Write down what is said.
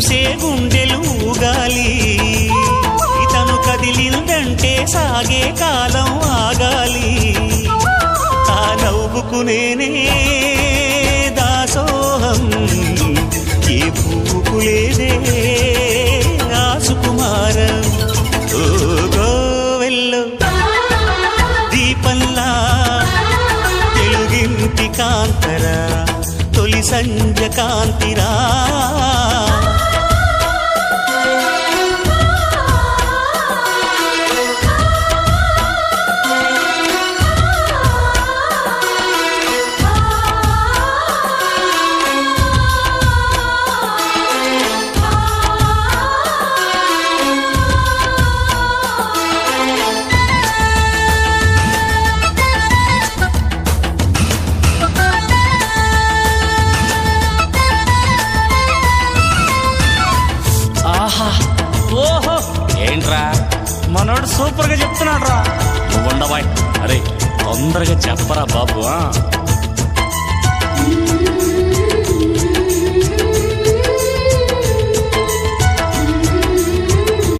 చూసే గుండెలు ఊగాలి, ఇతను కదిలిందంటే సాగే కాలం ఆగాలి. ఆ నవ్వుకు నేనే దాసోహం, ఏ పువ్వుకు లేదే ఆ సుకుమారం. ఓ గోవెల్లో దీపంలా తెలుగింటి కాంతరా, తొలి సంజ కాంతిరా. ఓహో ఏంట్రా మనోడు సూపర్ గా చెప్తున్నాడు రా. నువ్వు ఉండవాయ్, అరే తొందరగా చెప్పరా బాబు.